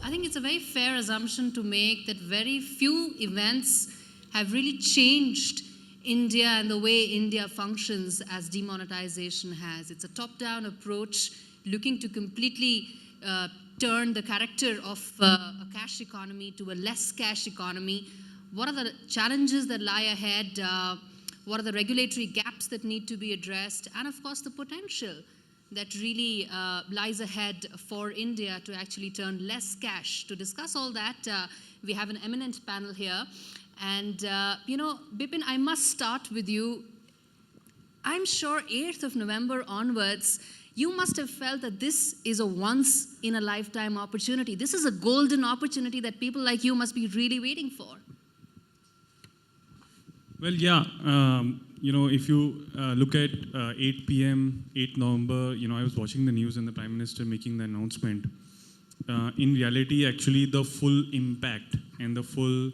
I think it's a very fair assumption to make that very few events have really changed India and the way India functions as demonetization has. It's a top-down approach looking to completely turn the character of a cash economy to a less cash economy. What are the challenges that lie ahead? What are the regulatory gaps that need to be addressed? And of course, the potential that really lies ahead for India to actually turn less cash. To discuss all that, we have an eminent panel here. And, Bipin, I must start with you. I'm sure 8th of November onwards, you must have felt that this is a once-in-a-lifetime opportunity. This is a golden opportunity that people like you must be really waiting for. Well, yeah, if you look at 8 p.m., 8 November, I was watching the news and the Prime Minister making the announcement. In reality, actually, the full impact and the full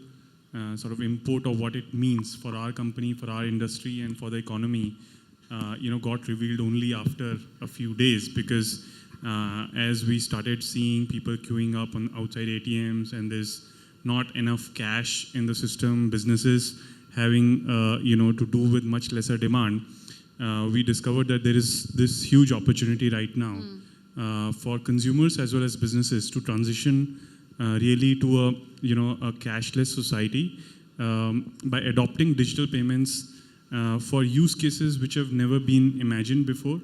sort of import of what it means for our company, for our industry, and for the economy, got revealed only after a few days, because as we started seeing people queuing up on outside ATMs and there's not enough cash in the system, businesses having to do with much lesser demand, we discovered that there is this huge opportunity right now for consumers as well as businesses to transition really to a cashless society by adopting digital payments for use cases which have never been imagined before,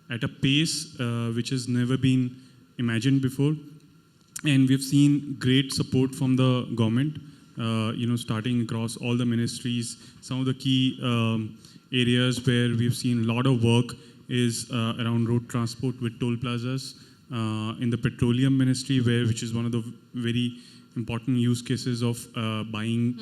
at a pace which has never been imagined before. And we've seen great support from the government, starting across all the ministries. Some of the key areas where we've seen a lot of work is around road transport with toll plazas, in the petroleum ministry, which is one of the very important use cases of buying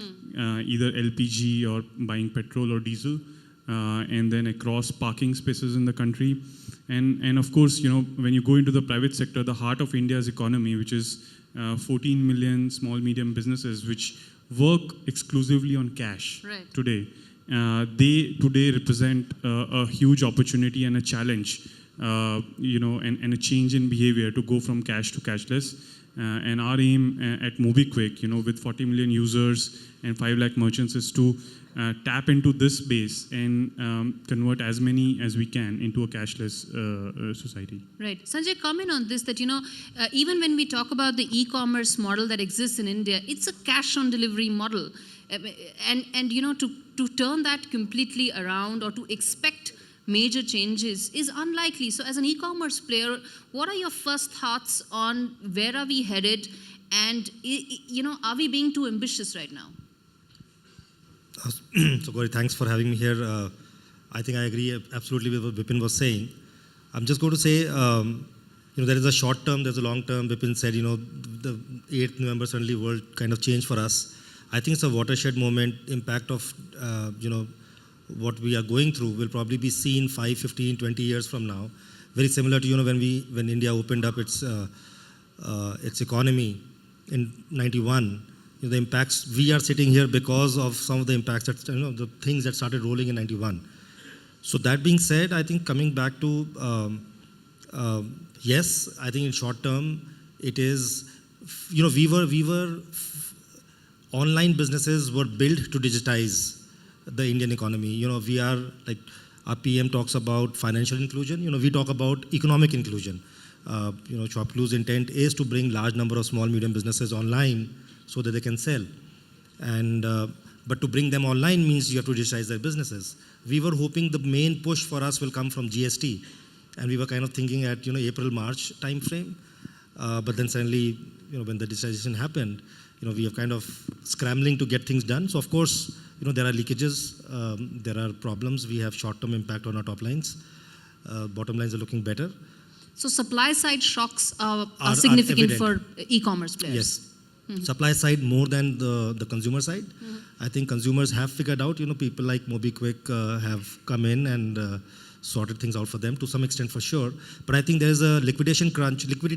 either LPG or buying petrol or diesel, and then across parking spaces in the country. And of course, when you go into the private sector, the heart of India's economy, which is 14 million small, medium businesses, which work exclusively on cash today. They today represent a huge opportunity and a challenge, and a change in behavior to go from cash to cashless. And our aim at MobiKwik, with 40 million users and 5 lakh merchants, is to tap into this base and convert as many as we can into a cashless society. Right. Sanjay, comment on this, that, even when we talk about the e-commerce model that exists in India, it's a cash-on-delivery model. And to turn that completely around or to expect major changes is unlikely. So as an e-commerce player, what are your first thoughts on where are we headed? And, are we being too ambitious right now? So, Gauri, thanks for having me here. I think I agree absolutely with what Bipin was saying. I'm just going to say, there is a short term, there's a long term. Bipin said, the 8th November suddenly world kind of changed for us. I think it's a watershed moment. Impact of, what we are going through will probably be seen 5, 15, 20 years from now. Very similar to, when India opened up its economy in 91. The impacts, we are sitting here because of some of the impacts that, the things that started rolling in 91. So that being said, I think coming back to, yes, I think in short term, it is, online businesses were built to digitize the Indian economy. We are, like, our PM talks about financial inclusion, we talk about economic inclusion. ShopClues' intent is to bring large number of small, medium businesses online so that they can sell. And but to bring them online means you have to digitize their businesses. We were hoping the main push for us will come from GST, and we were kind of thinking at April, March time frame. But then suddenly, when the digitization happened, we are kind of scrambling to get things done. So of course, there are leakages, there are problems. We have short-term impact on our top lines. Bottom lines are looking better. So supply side shocks are significant for e-commerce players. Yes. Supply side more than the consumer side. I think consumers have figured out, people like MobiKwik have come in and sorted things out for them to some extent for sure. But I think there is a liquidity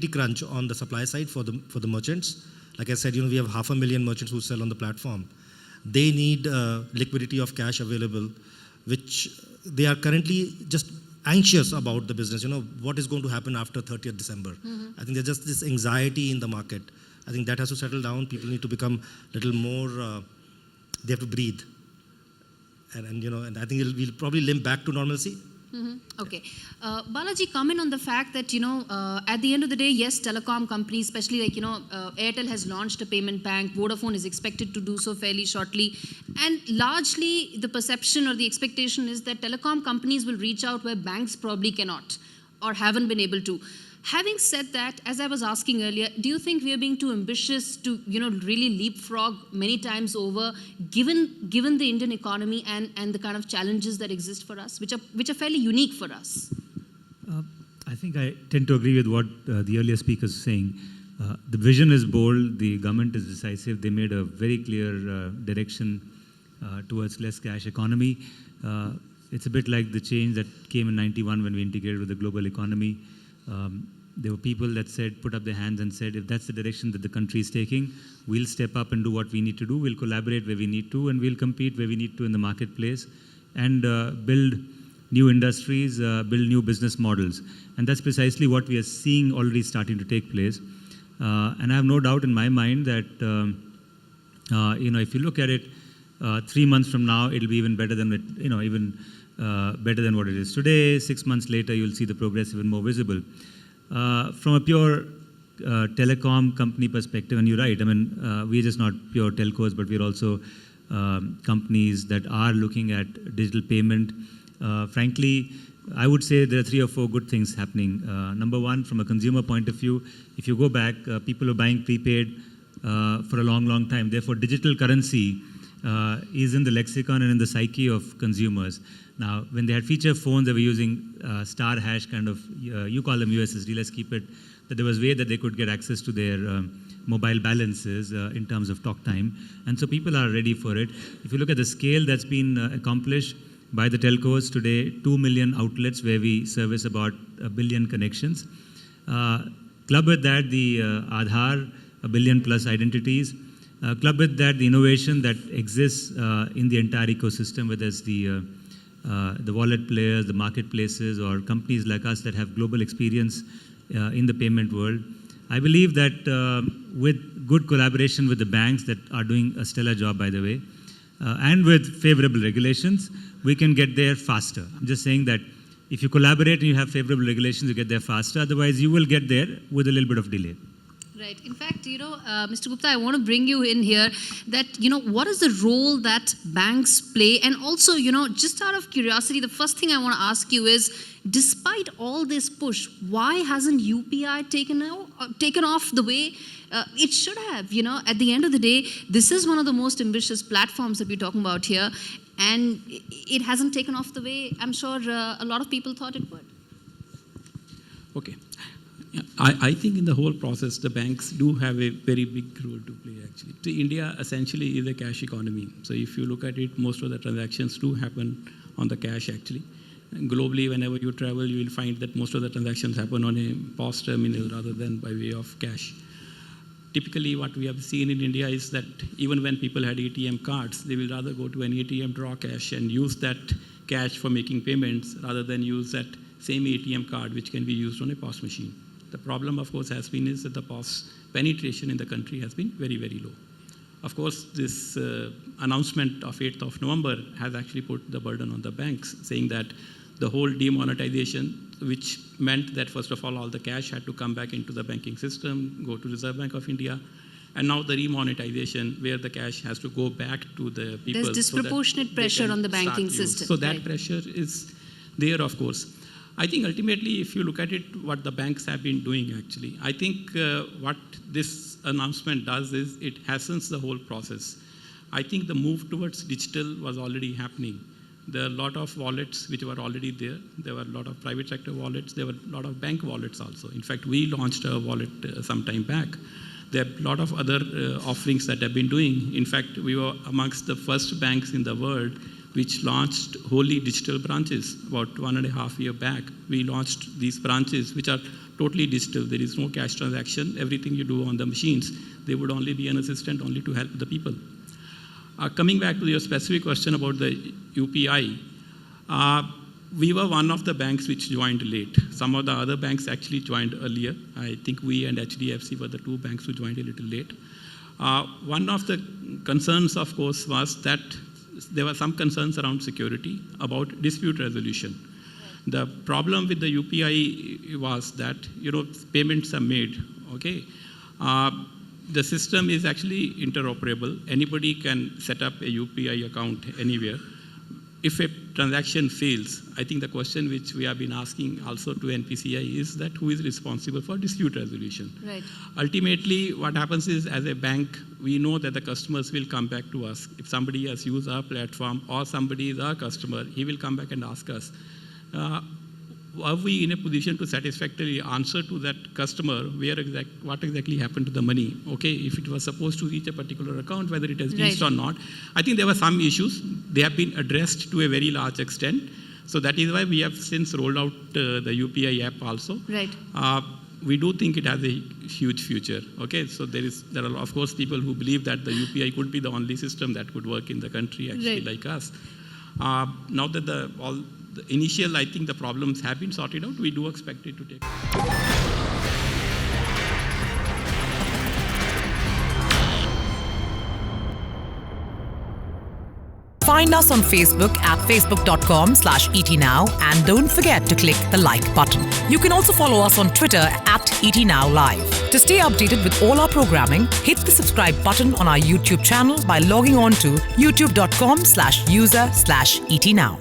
crunch on the supply side for the merchants. Like I said, we have 500,000 merchants who sell on the platform. They need liquidity of cash available, which they are currently just anxious about the business. What is going to happen after 30th December? I think there's just this anxiety in the market I think that has to settle down. People need to become a little more, they have to breathe. And I think we'll probably limp back to normalcy. Okay. Balaji, comment on the fact that, at the end of the day, yes, telecom companies, especially Airtel has launched a payment bank, Vodafone is expected to do so fairly shortly. And largely, the perception or the expectation is that telecom companies will reach out where banks probably cannot or haven't been able to. Having said that, as I was asking earlier, do you think we are being too ambitious to, really leapfrog many times over, given the Indian economy and the kind of challenges that exist for us, which are fairly unique for us? I think I tend to agree with what the earlier speakers were saying. The vision is bold, the government is decisive. They made a very clear direction towards less cash economy. It's a bit like the change that came in '91 when we integrated with the global economy. There were people that put up their hands and said, if that's the direction that the country is taking, we'll step up and do what we need to do. We'll collaborate where we need to, and we'll compete where we need to in the marketplace, and build new industries, build new business models. And that's precisely what we are seeing already starting to take place. And I have no doubt in my mind that, if you look at it, 3 months from now, it'll be even better than better than what it is today. 6 months later, you'll see the progress even more visible. From a pure telecom company perspective, and you're right, we're just not pure telcos, but we're also companies that are looking at digital payment. Frankly, I would say there are 3 or 4 good things happening. Number one, from a consumer point of view, if you go back, people are buying prepaid for a long, long time. Therefore, digital currency is in the lexicon and in the psyche of consumers. Now, when they had feature phones, they were using star hash kind of, you call them USSD, let's keep it, that there was a way that they could get access to their mobile balances in terms of talk time. And so people are ready for it. If you look at the scale that's been accomplished by the telcos today, 2 million outlets where we service about 1 billion connections. Club with that the Aadhaar, 1 billion plus identities. Club with that the innovation that exists in the entire ecosystem, whether it's the wallet players, the marketplaces, or companies like us that have global experience in the payment world. I believe that with good collaboration with the banks that are doing a stellar job, by the way, and with favorable regulations, we can get there faster. I'm just saying that if you collaborate and you have favorable regulations, you get there faster. Otherwise, you will get there with a little bit of delay. Right. In fact, Mr. Gupta, I want to bring you in here that, what is the role that banks play? And also, just out of curiosity, the first thing I want to ask you is, despite all this push, why hasn't UPI taken off the way it should have? At the end of the day, this is one of the most ambitious platforms that we're talking about here, and it hasn't taken off the way I'm sure a lot of people thought it would. Okay. I think in the whole process, the banks do have a very big role to play, actually. India essentially is a cash economy. So if you look at it, most of the transactions do happen on the cash, actually. And globally, whenever you travel, you will find that most of the transactions happen on a POS terminal rather than by way of cash. Typically, what we have seen in India is that even when people had ATM cards, they will rather go to an ATM, draw cash, and use that cash for making payments rather than use that same ATM card, which can be used on a POS machine. The problem, of course, has been is that the POS penetration in the country has been very, very low. Of course, this announcement of 8th of November has actually put the burden on the banks, saying that the whole demonetization, which meant that, first of all the cash had to come back into the banking system, go to Reserve Bank of India, and now the remonetization, where the cash has to go back to the people. There's disproportionate pressure on the banking system. So that pressure is there, of course. I think ultimately, if you look at it, what the banks have been doing, actually, I think what this announcement does is it hastens the whole process. I think the move towards digital was already happening. There are a lot of wallets which were already there. There were a lot of private sector wallets. There were a lot of bank wallets also. In fact, we launched a wallet some time back. There are a lot of other offerings that have been doing. In fact, we were amongst the first banks in the world which launched wholly digital branches about 1.5 years back. We launched these branches which are totally digital. There is no cash transaction. Everything you do on the machines, they would only be an assistant only to help the people. Coming back to your specific question about the UPI, we were one of the banks which joined late. Some of the other banks actually joined earlier. I think we and HDFC were the two banks who joined a little late. One of the concerns, of course, was that there were some concerns around security, about dispute resolution. The problem with the UPI was that, payments are made, okay? The system is actually interoperable. Anybody can set up a UPI account anywhere. If a transaction fails, I think the question which we have been asking also to NPCI is that who is responsible for dispute resolution? Right. Ultimately, what happens is, as a bank, we know that the customers will come back to us. If somebody has used our platform or somebody is our customer, he will come back and ask us, are we in a position to satisfactorily answer to that customer what exactly happened to the money? Okay, if it was supposed to reach a particular account, whether it has reached or not. I think there were some issues. They have been addressed to a very large extent. So that is why we have since rolled out the UPI app also. Right. We do think it has a huge future. Okay, so there are of course people who believe that the UPI could be the only system that could work in the country actually like us. Now that initial, I think the problems have been sorted out, we do expect it to take. Find us on Facebook at facebook.com/ETNow and don't forget to click the like button. You can also follow us on Twitter at ETNowLive. To stay updated with all our programming, hit the subscribe button on our YouTube channel by logging on to youtube.com/user/ETNow.